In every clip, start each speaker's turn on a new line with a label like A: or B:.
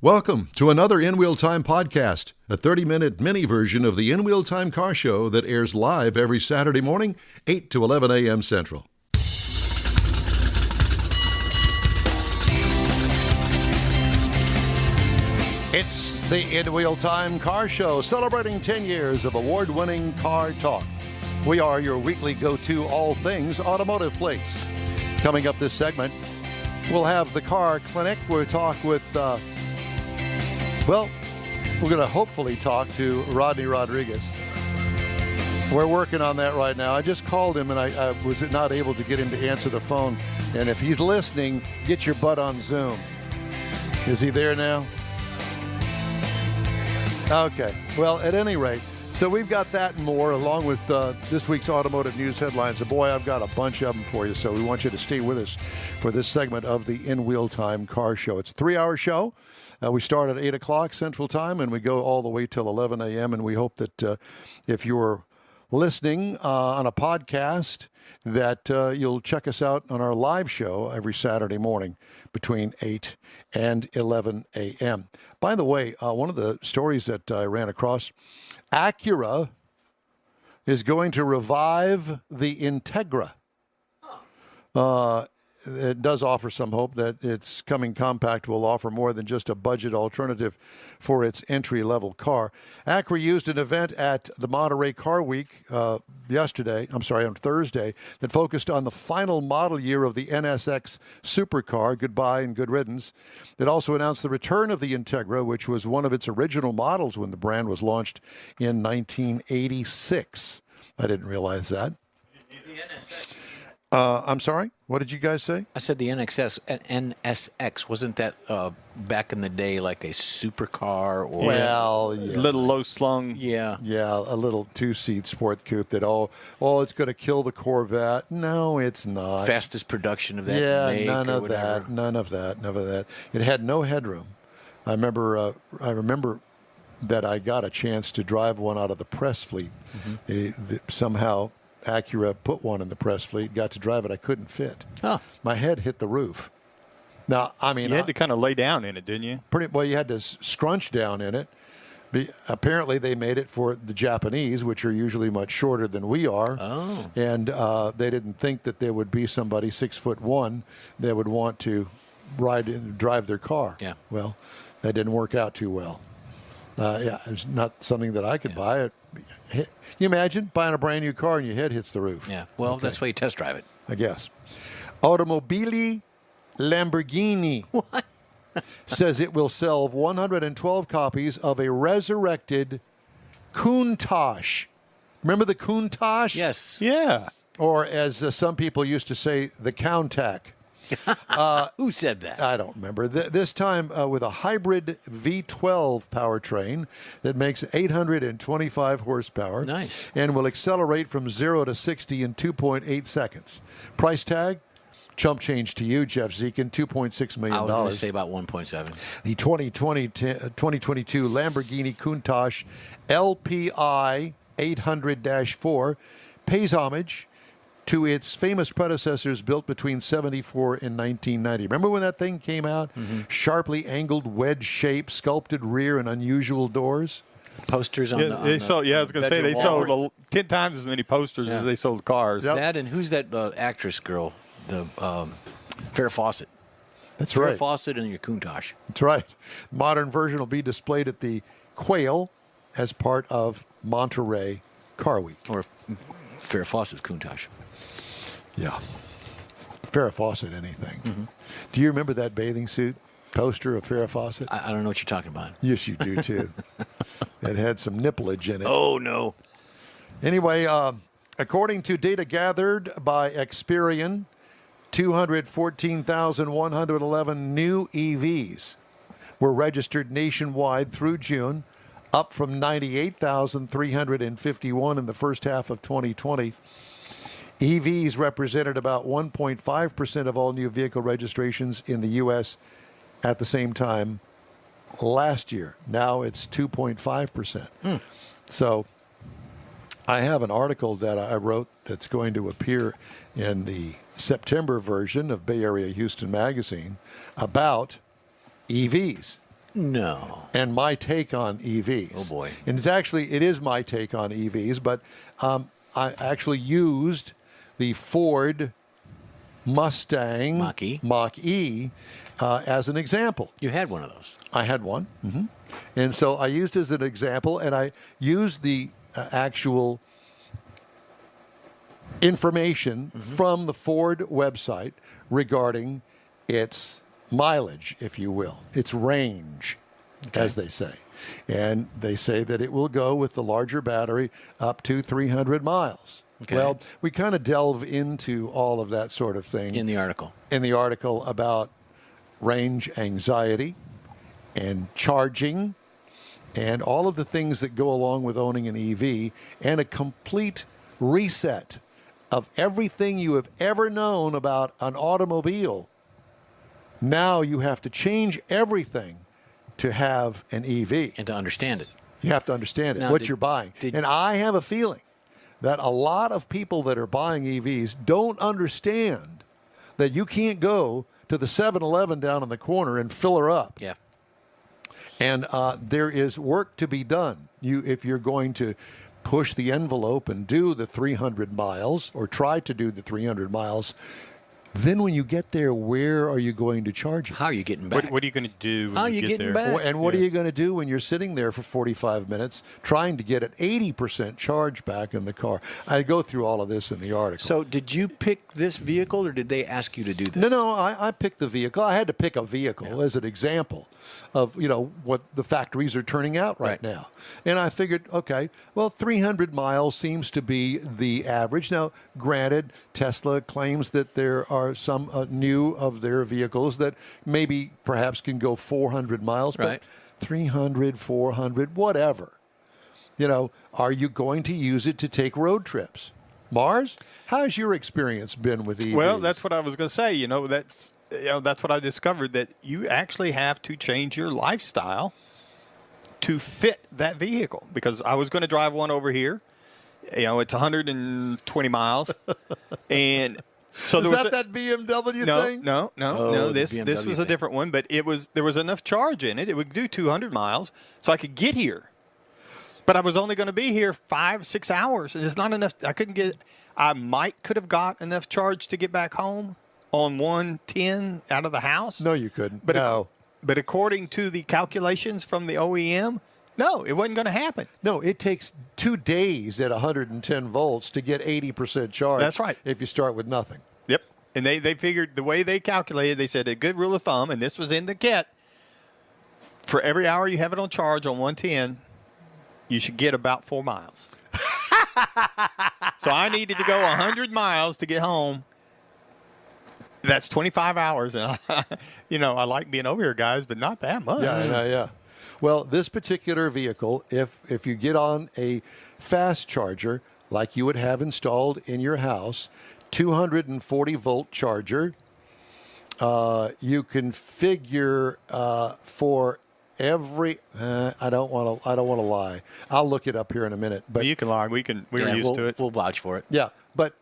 A: Welcome to another In Wheel Time podcast, a 30-minute mini version of the In Wheel Time car show that airs live every Saturday morning, 8 to 11 a.m. Central. It's the In Wheel Time car show, celebrating 10 years of award-winning car talk. We are your weekly go-to all things automotive place. Coming up this segment, we'll have the car clinic. We'll talk with... we're going to hopefully talk to Rodney Rodriguez. We're working on that right now. I just called him, and I was not able to get him to answer the phone. And if he's listening, get your butt on Zoom. Is he there now? Okay. Well, at any rate, so we've got that and more, along with this week's automotive news headlines. And boy, I've got a bunch of them for you, so we want you to stay with us for this segment of the In Wheel Time car show. It's a 3-hour show. We start at 8 o'clock Central Time, and we go all the way till 11 a.m., and we hope that if you're listening on a podcast, that you'll check us out on our live show every Saturday morning between 8 and 11 a.m. By the way, one of the stories that I ran across, Acura is going to revive the Integra. It does offer some hope that its coming compact will offer more than just a budget alternative for its entry-level car. Acura used an event at the Monterey Car Week on Thursday, that focused on the final model year of the NSX supercar, goodbye and good riddance. It also announced the return of the Integra, which was one of its original models when the brand was launched in 1986. I didn't realize that.
B: The NSX.
A: I'm sorry? What did you guys say?
B: I said the NSX. Wasn't that back in the day like a supercar? Or
A: Well, yeah.
C: A little low slung.
B: Yeah.
A: Yeah, a little two-seat sport coupe that, it's going to kill the Corvette. No, it's not.
B: Fastest production of that make
A: none
B: or
A: of
B: whatever.
A: None of that. It had no headroom. I remember that I got a chance to drive one out of the press fleet. Mm-hmm. Somehow Acura put one in the press fleet, got to drive it. I couldn't fit.
B: Huh.
A: My head hit the roof. Now, I mean,
C: You had to kind of lay down in it, didn't you?
A: You had to scrunch down in it. Apparently, they made it for the Japanese, which are usually much shorter than we are.
B: Oh.
A: And they didn't think that there would be somebody 6'1" that would want to drive their car.
B: Yeah.
A: Well, that didn't work out too well. It's not something that I could buy. You imagine buying a brand new car and your head hits the roof?
B: Yeah. Well,
A: Okay.
B: That's why you test drive it.
A: I guess. Automobili Lamborghini says it will sell 112 copies of a resurrected Countach. Remember the Countach?
B: Yes.
C: Yeah.
A: Or as some people used to say, the Countach.
B: Who said that?
A: I don't remember. This time with a hybrid V12 powertrain that makes 825 horsepower.
B: Nice.
A: And will accelerate from 0 to 60 in 2.8 seconds. Price tag, chump change to you, Jeff Zekin, $2.6 million.
B: I was going to say about 1.7.
A: The 2022 Lamborghini Countach LPI 800-4 pays homage to its famous predecessors built between 1974 and 1990. Remember when that thing came out? Mm-hmm. Sharply angled wedge shape, sculpted rear, and unusual doors?
B: Posters on
C: I was going to say they sold 10 times as many posters as they sold cars.
A: Yep.
B: That and who's that actress girl? The Farrah Fawcett.
A: That's
B: Farrah
A: right.
B: Fawcett and your Countach.
A: That's right. Modern version will be displayed at the Quail as part of Monterey Car Week.
B: Or Farrah Fawcett's Countach.
A: Yeah. Farrah Fawcett, anything. Mm-hmm. Do you remember that bathing suit poster of Farrah Fawcett?
B: I don't know what you're talking about.
A: Yes, you do, too. It had some nipplage in it.
B: Oh, no.
A: Anyway, according to data gathered by Experian, 214,111 new EVs were registered nationwide through June, up from 98,351 in the first half of 2020. EVs represented about 1.5% of all new vehicle registrations in the U.S. at the same time last year. Now it's 2.5%. So I have an article that I wrote that's going to appear in the September version of Bay Area Houston Magazine about EVs.
B: No.
A: and my take on EVs.
B: Oh, boy.
A: And it is my take on EVs, but I actually used the Ford Mustang Mach-E as an example.
B: You had one of those.
A: I had one. Mm-hmm. And so I used as an example, and I used the actual information from the Ford website regarding its mileage, if you will, its range, as they say. And they say that it will go with the larger battery up to 300 miles. Okay. Well, we kind of delve into all of that sort of thing
B: in the article.
A: In the article about range anxiety and charging and all of the things that go along with owning an EV, and a complete reset of everything you have ever known about an automobile. Now you have to change everything to have an EV.
B: And to understand it.
A: You have to understand it,
B: now,
A: what you're buying. And I have a feeling that a lot of people that are buying EVs don't understand that you can't go to the 7-Eleven down in the corner and fill her up.
B: Yeah.
A: And there is work to be done. If you're going to push the envelope and do the 300 miles or try to do the 300 miles, then when you get there, where are you going to charge it?
B: How are you getting back?
C: What are you going to do when
B: How are
C: you
B: you
C: get
B: getting
C: there?
B: back?
A: And what are you going to do when you're sitting there for 45 minutes trying to get an 80% charge back in the car? I go through all of this in the article.
B: So did you pick this vehicle, or did they ask you to do this?
A: No, I picked the vehicle. I had to pick a vehicle as an example of, what the factories are turning out right now. And I figured, okay, well, 300 miles seems to be the average. Now, granted, Tesla claims that there are some new of their vehicles that maybe perhaps can go 400 miles, but 300, 400, whatever. Are you going to use it to take road trips? Mars, how's your experience been with EVs?
C: Well, that's what I was going to say. That's what I discovered, that you actually have to change your lifestyle to fit that vehicle. Because I was going to drive one over here. It's 120 miles. And so
A: is that BMW thing?
C: No. This was a different one, but there was enough charge in it. It would do 200 miles, so I could get here. But I was only going to be here 5-6 hours, and it's not enough. I could have got enough charge to get back home on 110 out of the house.
A: No, you couldn't.
C: But according to the calculations from the OEM, no, it wasn't going to happen.
A: No, it takes 2 days at 110 volts to get 80% charge.
C: That's right.
A: If you start with nothing.
C: Yep. And they figured the way they calculated, they said a good rule of thumb, and this was in the kit, for every hour you have it on charge on 110, you should get about 4 miles. So I needed to go 100 miles to get home. That's 25 hours. And, I like being over here, guys, but not that much.
A: Yeah. Well, this particular vehicle, if you get on a fast charger like you would have installed in your house, 240-volt charger, you can figure for every I don't want to lie. I'll look it up here in a minute. But
C: you can lie. We're used to it.
B: We'll vouch for it.
A: Yeah, but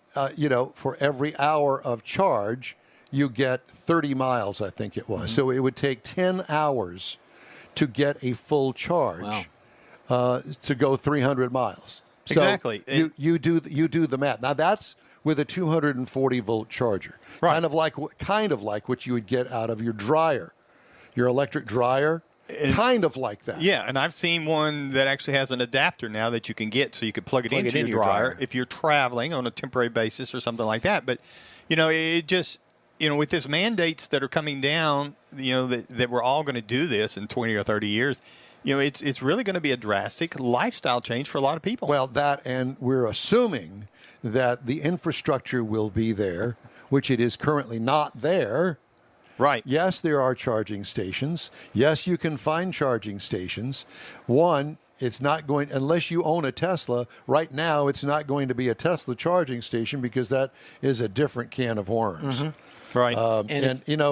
A: for every hour of charge, you get 30 miles, I think it was. Mm-hmm. So it would take 10 hours to get a full charge to go 300 miles. So
C: exactly.
A: You do the math. Now that's with a 240-volt charger.
C: Right.
A: Kind of like what you would get out of your dryer, your electric dryer. Kind of like that.
C: Yeah, and I've seen one that actually has an adapter now that you can get, so you can plug it into your dryer if you're traveling on a temporary basis or something like that. But, it just, with these mandates that are coming down, that we're all going to do this in 20 or 30 years, it's really going to be a drastic lifestyle change for a lot of people.
A: Well, and we're assuming that the infrastructure will be there, which it is currently not there.
C: Right.
A: Yes, there are charging stations. Yes, you can find charging stations. One, it's not going, unless you own a Tesla, right now it's not going to be a Tesla charging station because that is a different can of worms.
C: Mm-hmm. Right.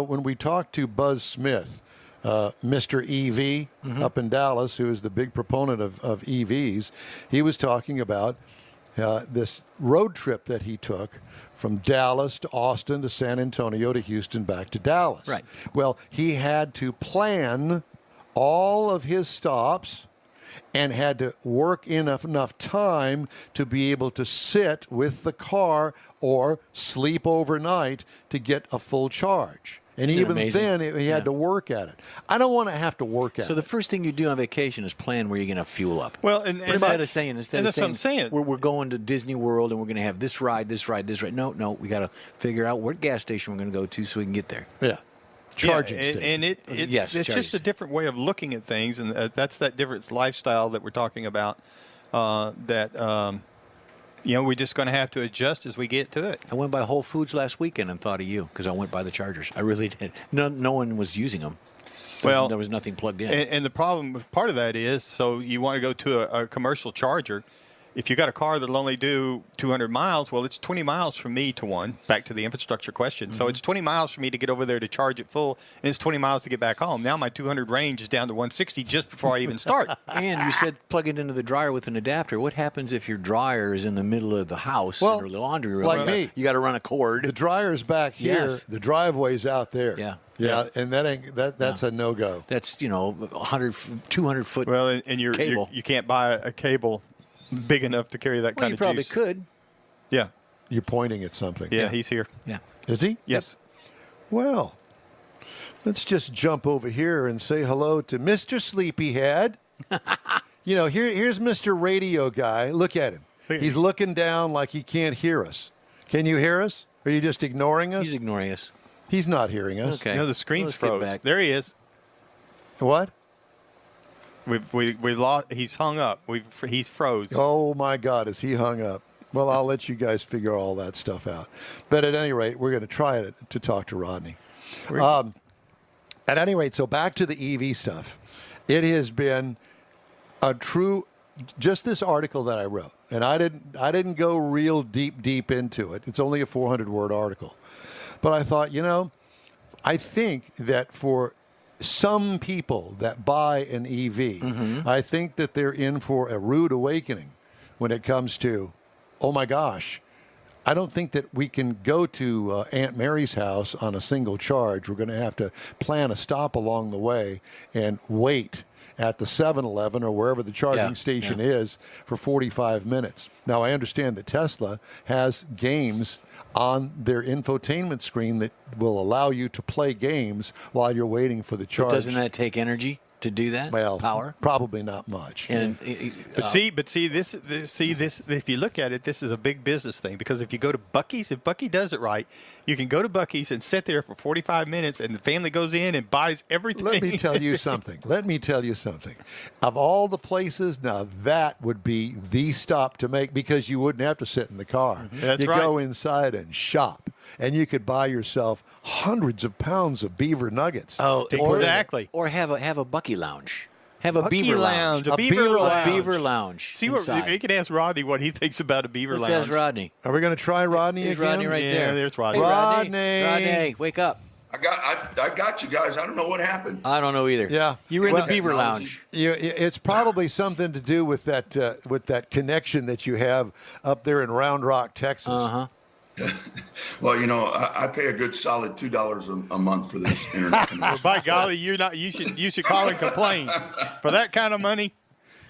A: When we talked to Buzz Smith, Mr. EV up in Dallas, who is the big proponent of EVs, he was talking about this road trip that he took from Dallas to Austin to San Antonio to Houston back to Dallas.
B: Right.
A: Well, he had to plan all of his stops and had to work enough time to be able to sit with the car or sleep overnight to get a full charge. And even then, he had to work at it. I don't want to have to work at it.
B: So the first thing you do on vacation is plan where you're going to fuel up.
C: Well, and
B: instead of saying,
C: that's what I'm saying.
B: We're going to Disney World and we're going to have this ride. No, we got to figure out what gas station we're going to go to so we can get there.
A: Yeah. Charging station.
C: And it's just a different way of looking at things, and that's that different lifestyle that we're talking about. We're just going to have to adjust as we get to it.
B: I went by Whole Foods last weekend and thought of you because I went by the chargers. I really did. No one was using them. There was nothing plugged in.
C: And the problem with part of that is, so you want to go to a commercial charger. If you got a car that'll only do 200 miles, well, it's 20 miles from me to one. Back to the infrastructure question. Mm-hmm. So it's 20 miles for me to get over there to charge it full, and it's 20 miles to get back home. Now my 200 range is down to 160 just before I even start.
B: And you said plug it into the dryer with an adapter. What happens if your dryer is in the middle of the house or the laundry room?
A: Like me.
B: You got to run a cord.
A: The dryer's back here.
B: Yes.
A: The driveway's out there.
B: Yeah,
A: and that's a no-go.
B: That's 100, 200 foot.
C: Well, and
B: cable.
C: you can't buy a cable big enough to carry that kind of
B: juice.
C: juice.
B: You probably could.
C: Yeah.
A: You're pointing at something.
C: Yeah, he's here.
B: Yeah.
A: Is he?
C: Yes.
A: Well, let's just jump over here and say hello to Mr. Sleepyhead. Here's Mr. Radio Guy. Look at him. He's looking down like he can't hear us. Can you hear us? Are you just ignoring us?
B: He's ignoring us.
A: He's not hearing us.
B: Okay.
C: No, the screen's froze.
B: back.
C: There he is.
A: What?
C: We lost. He's hung up. He's froze.
A: Oh my God, is he hung up? Well, I'll let you guys figure all that stuff out. But at any rate, we're going to try to talk to Rodney. At any rate, so back to the EV stuff. It has been a true. Just this article that I wrote, and I didn't go real deep into it. It's only a 400-word article, but I thought, I think that for some people that buy an EV, I think that they're in for a rude awakening when it comes to, oh my gosh, I don't think that we can go to Aunt Mary's house on a single charge. We're going to have to plan a stop along the way and wait at the 7-Eleven or wherever the charging station is for 45 minutes. Now, I understand that Tesla has games on their infotainment screen that will allow you to play games while you're waiting for the charge.
B: But doesn't that take energy to do that?
A: Well,
B: power?
A: Probably not much.
B: And
C: But see this. If you look at it, this is a big business thing, because if you go to Buc-ee's, if Buc-ee does it right, you can go to Buc-ee's and sit there for 45 minutes, and the family goes in and buys everything.
A: Let me tell you something. Of all the places, now that would be the stop to make, because you wouldn't have to sit in the car.
C: That's
A: you
C: right.
A: go inside and shop, and you could buy yourself hundreds of pounds of beaver nuggets.
B: Oh,
C: exactly.
B: Or have a Buc-ee lounge. Have a
C: Buc-ee
B: beaver lounge.
C: A beaver lounge.
B: A beaver lounge.
C: See what you can ask Rodney what he thinks about a beaver
B: Let's
C: lounge.
B: ask Rodney.
A: Are we going to try Rodney
B: There's
A: again?
B: Rodney right
C: Yeah,
B: there.
C: there's Rodney.
B: Hey,
A: Rodney.
B: Rodney, wake up.
D: I got you guys. I don't know what happened.
B: I don't know either.
A: Yeah.
B: You were in the beaver lounge.
A: It's probably something to do with that connection that you have up there in Round Rock, Texas.
B: Uh-huh.
D: Well, I pay a good solid $2 a month for this internet connection.
C: By golly, you should call and complain for that kind of money.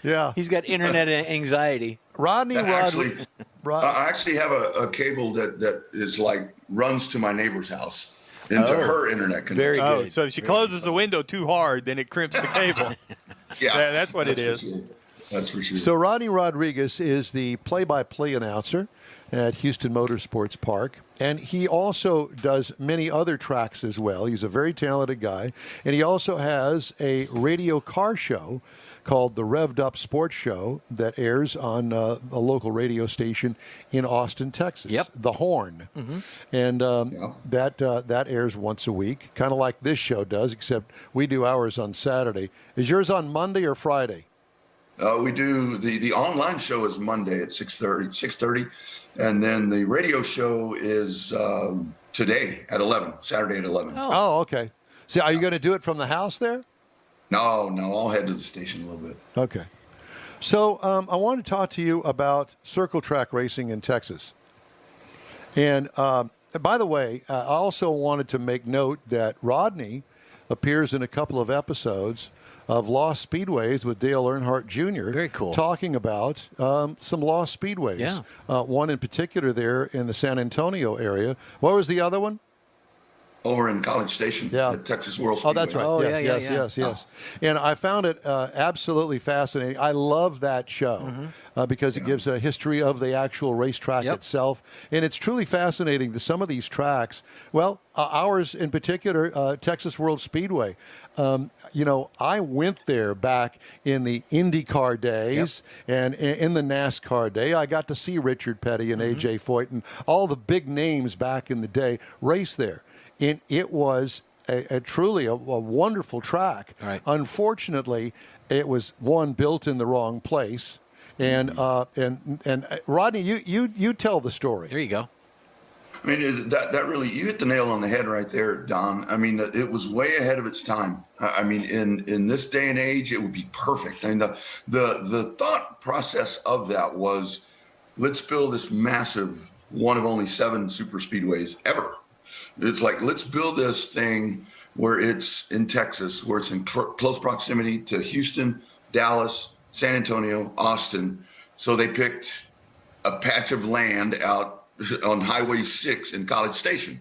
A: Yeah.
B: He's got internet anxiety.
A: Rodney.
D: I actually have a cable that is runs to my neighbor's house into her internet connection.
B: Very good.
C: Oh, so if she closes the window too hard, then it crimps the cable.
D: Yeah,
C: that's what it is.
D: Sure. That's for sure.
A: So Rodney Rodriguez is the play-by-play announcer at Houston Motorsports Park, and he also does many other tracks as well. He's a very talented guy, and he also has a radio car show called the Revved Up Sports Show that airs on a local radio station in Austin, Texas.
B: Yep.
A: The Horn. Mm-hmm. And that airs once a week, kind of like this show does, except we do ours on Saturday. Is yours on Monday or Friday?
D: We do the online show is Monday at 6:30, and then the radio show is today at 11, Saturday at 11.
A: Oh, okay. So are you going to do it from the house there?
D: No, I'll head to the station a little bit.
A: Okay. So I want to talk to you about circle track racing in Texas. And by the way, I also wanted to make note that Rodney appears in a couple of episodes of lost speedways with Dale Earnhardt Jr.
B: Very cool.
A: Talking about some lost speedways.
B: Yeah.
A: One in particular there in the San Antonio area. What was the other one?
D: Over in College Station, at Texas World Speedway.
A: Oh, that's right.
B: Oh,
A: Yes. And I found it absolutely fascinating. I love that show because it gives a history of the actual racetrack itself. And it's truly fascinating that some of these tracks, ours in particular, Texas World Speedway, I went there back in the IndyCar days and in the NASCAR day. I got to see Richard Petty and A.J. Foyt and all the big names back in the day race there. And it was truly a wonderful track.
B: Right.
A: Unfortunately, it was built in the wrong place. And Rodney, you tell the story.
B: There you go.
D: I mean, that really, you hit the nail on the head right there, Don. I mean, it was way ahead of its time. I mean, in this day and age, it would be perfect. I mean, the thought process of that was, let's build this massive, one of only 7 super speedways ever. It's like, let's build this thing where it's in Texas, where it's in close proximity to Houston, Dallas, San Antonio, Austin. So they picked a patch of land out on Highway 6 in College Station.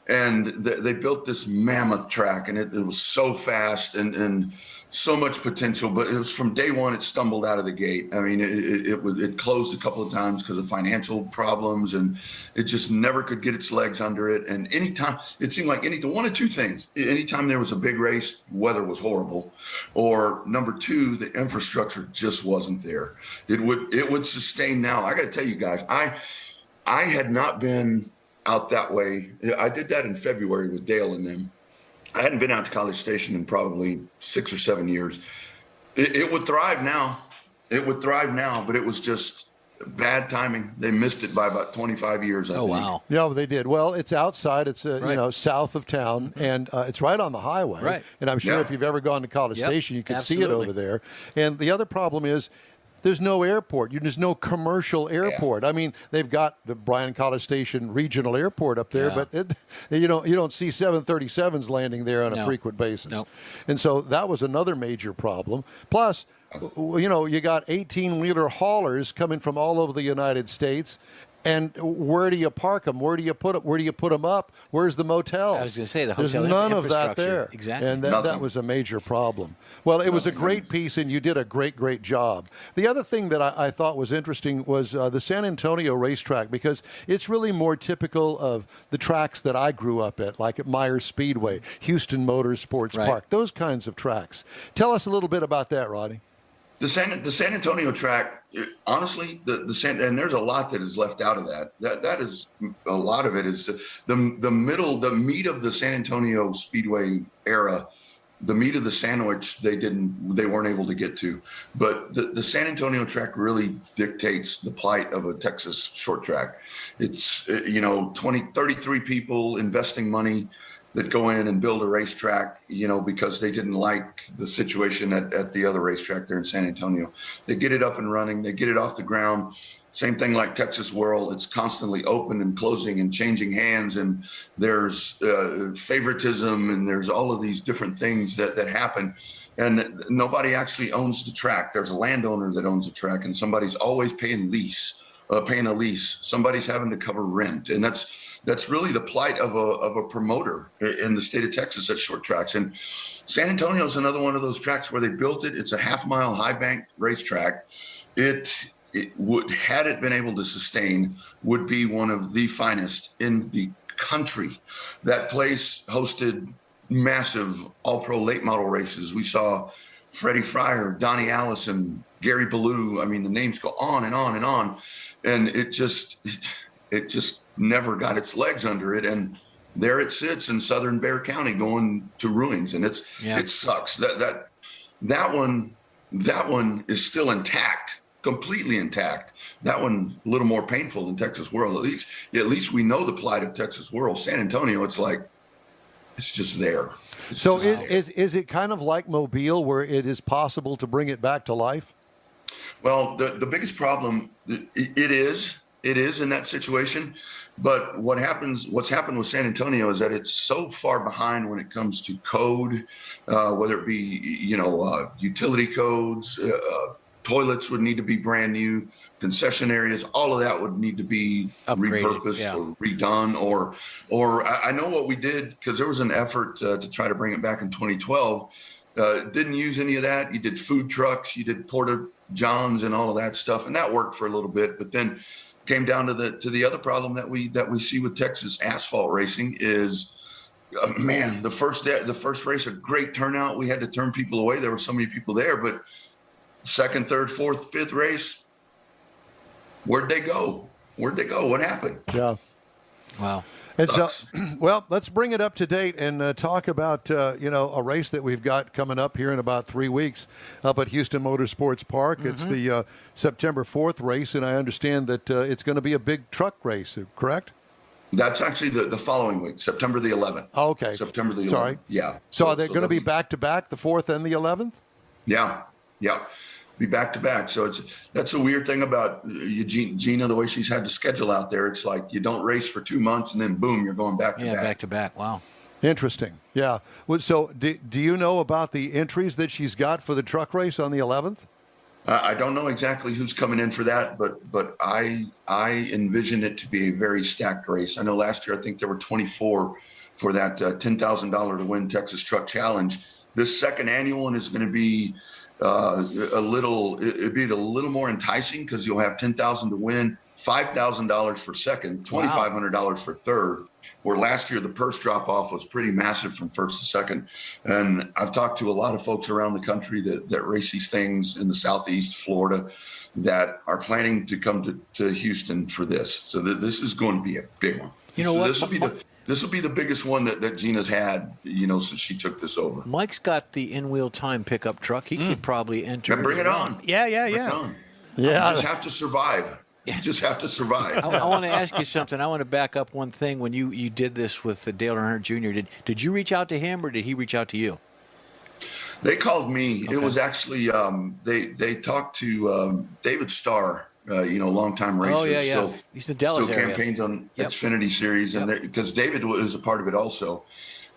D: And they built this mammoth track, and it was so fast and so much potential. But it was from day one, it stumbled out of the gate. I mean, it closed a couple of times because of financial problems, and it just never could get its legs under it. And anytime, it seemed like one of two things. Anytime there was a big race, weather was horrible, or number 2, the infrastructure just wasn't there. It would sustain now. I got to tell you guys, I had not been out that way. I did that in February with Dale and them. I hadn't been out to College Station in probably 6 or 7 years. It would thrive now. It would thrive now, but it was just bad timing. They missed it by about 25 years, I think.
B: Wow.
A: Yeah, they did. Well, it's outside. It's south of town, and it's right on the highway.
B: Right.
A: And I'm sure if you've ever gone to College Station, you can see it over there. And the other problem is, there's no airport. There's no commercial airport. I mean, they've got the Bryan College Station Regional Airport up there, but you don't see 737s landing there on a frequent basis.
B: No.
A: And so that was another major problem. Plus, you got 18-wheeler haulers coming from all over the United States. And where do you park them? Where do you put them? Where do you put them up? Where's the motel?
B: I was going to say the hotel.
A: There's none of that there.
B: Exactly.
A: And that was a major problem. Well, it was a great piece, and you did a great, great job. The other thing that I thought was interesting was the San Antonio racetrack, because it's really more typical of the tracks that I grew up at, like at Myers Speedway, Houston Motorsports Park, those kinds of tracks. Tell us a little bit about that, Rodney.
D: The San Antonio track, honestly, and there's a lot that is left out of that. That is a lot of it is the meat of the San Antonio Speedway era. The meat of the sandwich they weren't able to get to, but the San Antonio track really dictates the plight of a Texas short track. It's 33 people investing money that go in and build a racetrack, because they didn't like the situation at the other racetrack there in San Antonio. They get it up and running. They get it off the ground. Same thing like Texas World. It's constantly open and closing and changing hands. And there's favoritism, and there's all of these different things that happen. And nobody actually owns the track. There's a landowner that owns the track, and somebody's always paying a lease. Somebody's having to cover rent. And that's really the plight of a promoter in the state of Texas at short tracks. And San Antonio is another one of those tracks where they built it. It's a half-mile high bank racetrack. It would, had it been able to sustain, would be one of the finest in the country. That place hosted massive all-pro late model races. We saw Freddie Fryer, Donnie Allison, Gary Ballou. I mean, the names go on and on and on. And it just never got its legs under it, and there it sits in southern Bexar County going to ruins, and it sucks. That one is still intact, completely intact. That one a little more painful than Texas World. At least we know the plight of Texas World. San Antonio, it's like it's just there.
A: Is it kind of like Mobile, where it is possible to bring it back to life?
D: Well, the biggest problem, it is, it is in that situation. But what's happened with San Antonio is that it's so far behind when it comes to code, whether it be, utility codes, toilets would need to be brand new, concession areas, all of that would need to be
B: upgraded,
D: repurposed or redone. Or I know what we did, because there was an effort to try to bring it back in 2012. Didn't use any of that. You did food trucks, you did Porta Johns and all of that stuff, and that worked for a little bit. But then came down to the other problem that we see with Texas asphalt racing is, the first race, a great turnout. We had to turn people away. There were so many people there, but second, third, fourth, fifth race, where'd they go? What happened?
A: Yeah.
B: Wow.
A: And so, well, let's bring it up to date and talk about, a race that we've got coming up here in about 3 weeks up at Houston Motorsports Park. Mm-hmm. It's the September 4th race, and I understand that it's going to be a big truck race, correct?
D: That's actually the following week, September the 11th.
A: Oh, okay.
D: September the 11th.
A: Sorry.
D: Yeah.
A: So are they going to be back-to-back, the 4th and the 11th?
D: Yeah. Be back to back. So that's a weird thing about Gina, the way she's had to schedule out there. It's like you don't race for 2 months and then boom, you're going back to back.
B: Yeah, back to back. Wow.
A: Interesting. Yeah. Well, so do you know about the entries that she's got for the truck race on the 11th?
D: I don't know exactly who's coming in for that, but I envision it to be a very stacked race. I know last year I think there were 24 for that $10,000 to win Texas Truck Challenge. This second annual one is going to be it'd be a little more enticing, because you'll have $10,000 to win, $5,000 for second, $2,500 for third, where last year the purse drop off was pretty massive from first to second. And I've talked to a lot of folks around the country that race these things in the Southeast, Florida, that are planning to come to Houston for this. So this is going to be a big one.
B: You know what?
D: This will be the biggest one that Gina's had, since she took this over.
B: Mike's got the in-wheel time pickup truck. He could probably enter.
D: Bring it on.
C: Yeah.
D: Yeah. You just have to survive. You just have to survive.
B: I want to ask you something. I want to back up one thing. When you did this with Dale Earnhardt Jr., did you reach out to him, or did he reach out to you?
D: They called me.
B: Okay.
D: It was actually they talked to David Starr. Longtime racer.
B: Oh, yeah.
D: Still,
B: he's the Dallas
D: still
B: area.
D: campaigned on Xfinity Series, and because David was a part of it also,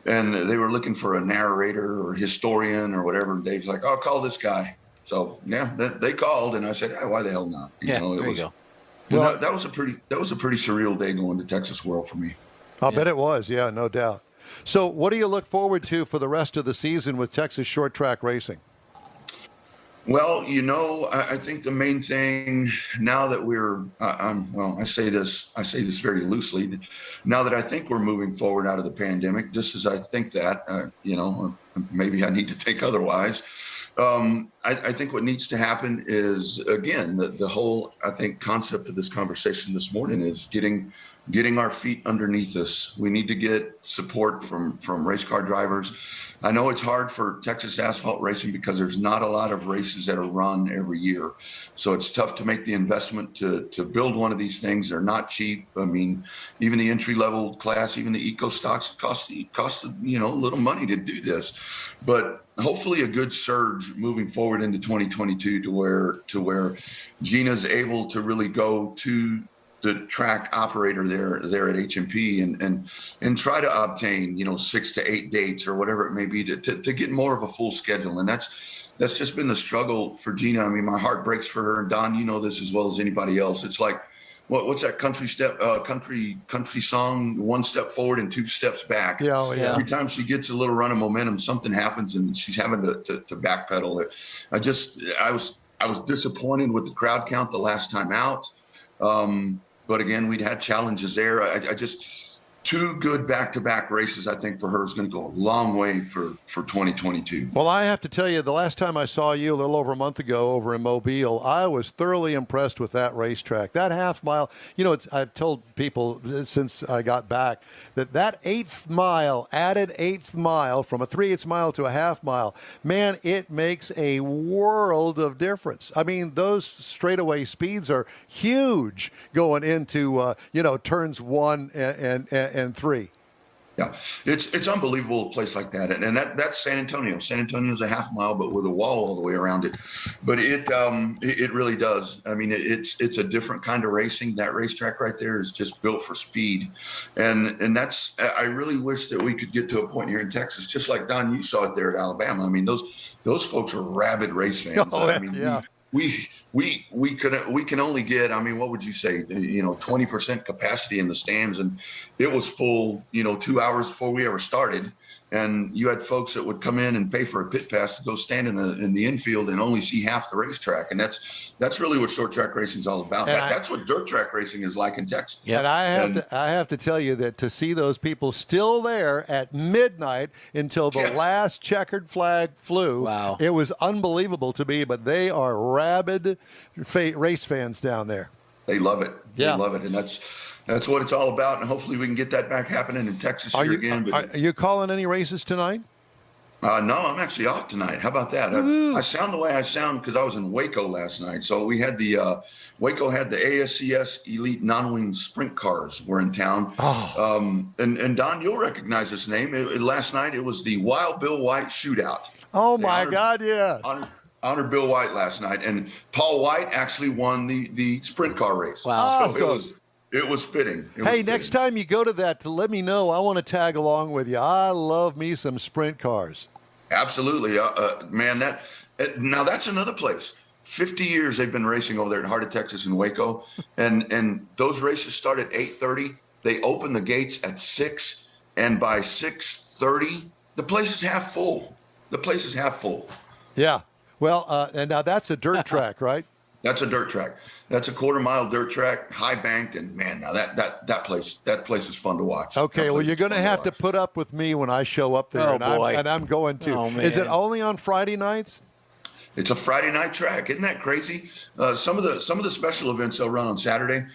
D: and they were looking for a narrator or historian or whatever. And Dave's like, "I'll call this guy." So they called, and I said, "Why the hell not?"
B: You go.
D: Well, that was a pretty surreal day going to Texas World for me.
A: I'll bet it was. Yeah, no doubt. So, what do you look forward to for the rest of the season with Texas short track racing?
D: Well, I think the main thing now that I say this very loosely. Now that I think we're moving forward out of the pandemic, just as I think that, maybe I need to think otherwise. I think what needs to happen is, again, the whole, I think, concept of this conversation this morning is getting our feet underneath us. We need to get support from race car drivers. I know it's hard for Texas asphalt racing because there's not a lot of races that are run every year. So it's tough to make the investment to build one of these things. They're not cheap. I mean, even the entry level class, even the eco stocks cost a little money to do this. But hopefully a good surge moving forward into 2022 to where Gina's able to really go to the track operator there at HMP and try to obtain 6 to 8 dates or whatever it may be to get more of a full schedule. And that's just been the struggle for Gina. I mean, my heart breaks for her, and Don, you know this as well as anybody else. It's like what's that country song, 1 step forward and 2 steps back.
A: Yeah.
D: Every time she gets a little run of momentum, something happens and she's having to backpedal it. I was disappointed with the crowd count the last time out. But again, we'd had challenges there. I just 2 good back-to-back races, I think, for her is going to go a long way for 2022.
A: Well, I have to tell you, the last time I saw you a little over a month ago over in Mobile, I was thoroughly impressed with that racetrack. That half mile, I've told people since I got back that 8th mile, added 8th mile from a 3/8 mile to a half mile, man, it makes a world of difference. I mean, those straightaway speeds are huge going into, turns 1 and 3.
D: Yeah, it's unbelievable, a place like that, and that's San Antonio. San Antonio's a half mile, but with a wall all the way around it. But it really does. I mean, it's a different kind of racing. That racetrack right there is just built for speed, and that's. I really wish that we could get to a point here in Texas, just like Don, you saw it there at Alabama. I mean, those folks are rabid race fans.
A: Oh,
D: I mean,
A: yeah.
D: We can only get, I mean, what would you say, 20% capacity in the stands, and it was full, 2 hours before we ever started. And you had folks that would come in and pay for a pit pass to go stand in the infield and only see half the racetrack. And that's really what short track racing is all about. That's what dirt track racing is like in Texas.
A: Yeah, and I have to tell you that to see those people still there at midnight until the last checkered flag flew,
B: wow,
A: it was unbelievable to me. But they are rabid race fans down there.
D: They love it.
A: Yeah.
D: They love it, and that's what it's all about. And hopefully we can get that back happening in Texas again.
A: Are you calling any races tonight?
D: No, I'm actually off tonight. How about that? I sound the way I sound because I was in Waco last night. So we had Waco had the ASCS Elite Non-Wing Sprint Cars were in town.
A: Oh.
D: And Don, you'll recognize this name. Last night it was the Wild Bill White Shootout.
A: Oh, my God, yes.
D: Honored Bill White last night. And Paul White actually won the sprint car race.
B: Wow.
D: So it was fitting.
A: Next time you go to that, let me know. I want to tag along with you. I love me some sprint cars.
D: Absolutely. Man, now that's another place. 50 years they've been racing over there at Heart of Texas in Waco. And those races start at 8:30. They open the gates at 6. And by 6:30, the place is half full. Yeah. Well, and now that's a dirt track, right? That's a dirt track. That's a quarter-mile dirt track, high banked, and man, now that place is fun to watch.
A: Okay, well, you're going to have to put up with me when I show up there, and I'm going to.
B: Oh, man.
A: Is it only on Friday nights?
D: It's a Friday night track. Isn't that crazy? Some of the special events they'll run on Saturday,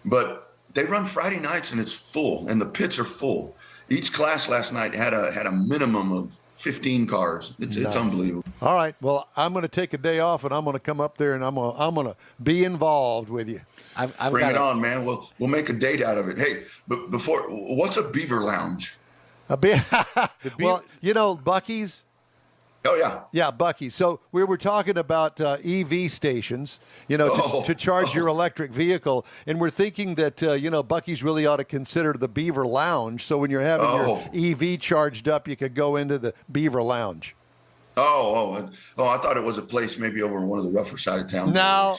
D: but they run Friday nights and it's full, and the pits are full. Each class last night had a minimum of 15 cars. It's unbelievable.
A: All right. Well, I'm going to take a day off, and I'm going to come up there, and I'm going to be involved with you.
D: Bring it on, man. We'll make a date out of it. Hey, but before, what's a beaver lounge?
A: Well, Buc-ee's.
D: Oh, yeah.
A: Yeah, Buc-ee's. So we were talking about EV stations, to charge your electric vehicle. And we're thinking that, Buc-ee's really ought to consider the Beaver Lounge. So when you're having your EV charged up, you could go into the Beaver Lounge.
D: I thought it was a place maybe over one of the rougher side of town.
B: No.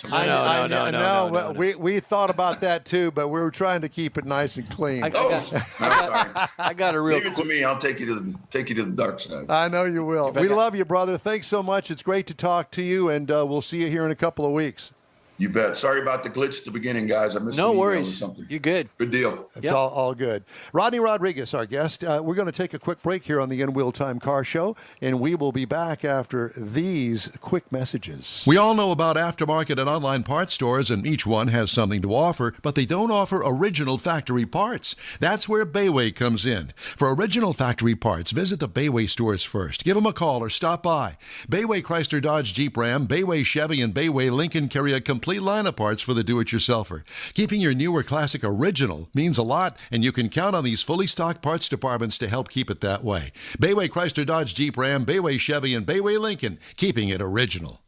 A: We thought about that too, but we were trying to keep it nice and clean.
B: I got a real.
D: Leave it to me. I'll take you to the dark side.
A: I know you will. We love you, brother. Thanks so much. It's great to talk to you, and we'll see you here in a couple of weeks.
D: You bet. Sorry about the glitch at the beginning, guys. I missed
B: no
D: an email
B: worries.
D: or something.
B: You're good.
D: Good deal.
A: It's all good. Rodney Rodriguez, our guest. We're going to take a quick break here on the Wheel Time Car Show, and we will be back after these quick messages.
E: We all know about aftermarket and online parts stores, and each one has something to offer, but they don't offer original factory parts. That's where Bayway comes in. For original factory parts, visit the Bayway stores first. Give them a call or stop by. Bayway Chrysler Dodge Jeep Ram, Bayway Chevy, and Bayway Lincoln carry a complete line of parts for the do-it-yourselfer. Keeping your newer classic original means a lot, and you can count on these fully stocked parts departments to help keep it that way. Bayway Chrysler Dodge Jeep Ram, Bayway Chevy, and Bayway Lincoln, keeping it original.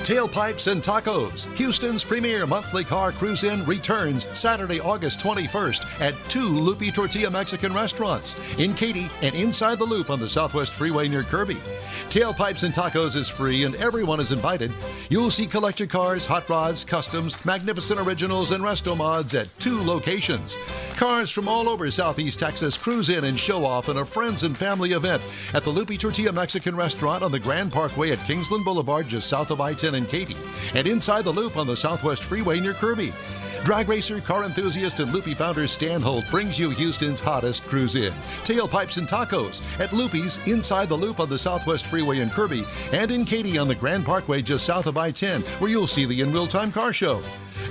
E: Tailpipes and Tacos, Houston's premier monthly car cruise-in returns Saturday, August 21st at 2 Loopy Tortilla Mexican restaurants in Katy and inside the Loop on the Southwest Freeway near Kirby. Tailpipes and Tacos is free and everyone is invited. You'll see collector cars, hot rods, customs, magnificent originals, and resto mods at 2 locations. Cars from all over Southeast Texas cruise in and show off in a friends and family event at the Loopy Tortilla Mexican restaurant on the Grand Parkway at Kingsland Boulevard just south of I-10 in Katy, and inside the Loop on the Southwest Freeway near Kirby. Drag racer, car enthusiast, and Loopy founder Stan Holt brings you Houston's hottest cruise-in. Tailpipes and Tacos at Loopy's inside the Loop on the Southwest Freeway in Kirby, and in Katy on the Grand Parkway just south of I-10, where you'll see the Wheel Time Car Show.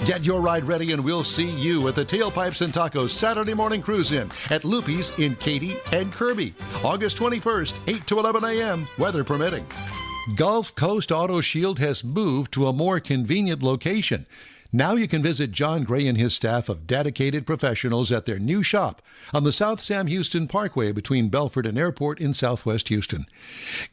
E: Get your ride ready and we'll see you at the Tailpipes and Tacos Saturday morning cruise-in at Loopy's in Katy and Kirby, August 21st, 8 to 11 a.m., weather permitting. Gulf Coast Auto Shield has moved to a more convenient location. Now you can visit John Gray and his staff of dedicated professionals at their new shop on the South Sam Houston Parkway between Belford and Airport in Southwest Houston.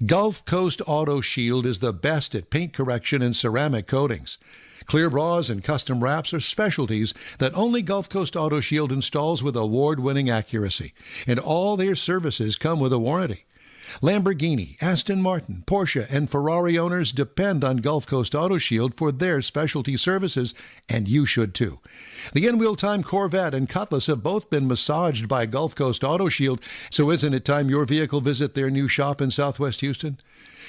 E: Gulf Coast Auto Shield is the best at paint correction and ceramic coatings. Clear bras and custom wraps are specialties that only Gulf Coast Auto Shield installs with award-winning accuracy, and all their services come with a warranty. Lamborghini, Aston Martin, Porsche, and Ferrari owners depend on Gulf Coast Auto Shield for their specialty services, and you should too. The in-wheel time Corvette and Cutlass have both been massaged by Gulf Coast Auto Shield, so isn't it time your vehicle visit their new shop in Southwest Houston?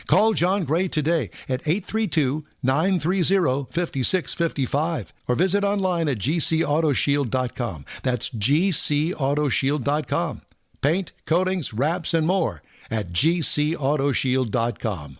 E: Call John Gray today at 832-930-5655 or visit online at gcautoshield.com. That's gcautoshield.com. Paint, coatings, wraps, and more at gcautoshield.com.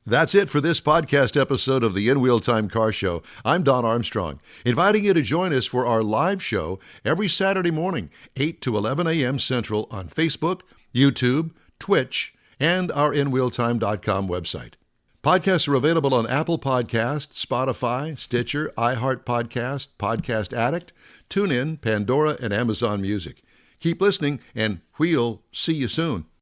E: That's it for this podcast episode of the In-Wheel Time Car Show. I'm Don Armstrong, inviting you to join us for our live show every Saturday morning, 8 to 11 a.m. Central on Facebook, YouTube, Twitch, and our InWheelTime.com website. Podcasts are available on Apple Podcasts, Spotify, Stitcher, iHeart Podcast, Podcast Addict, TuneIn, Pandora, and Amazon Music. Keep listening, and we'll see you soon.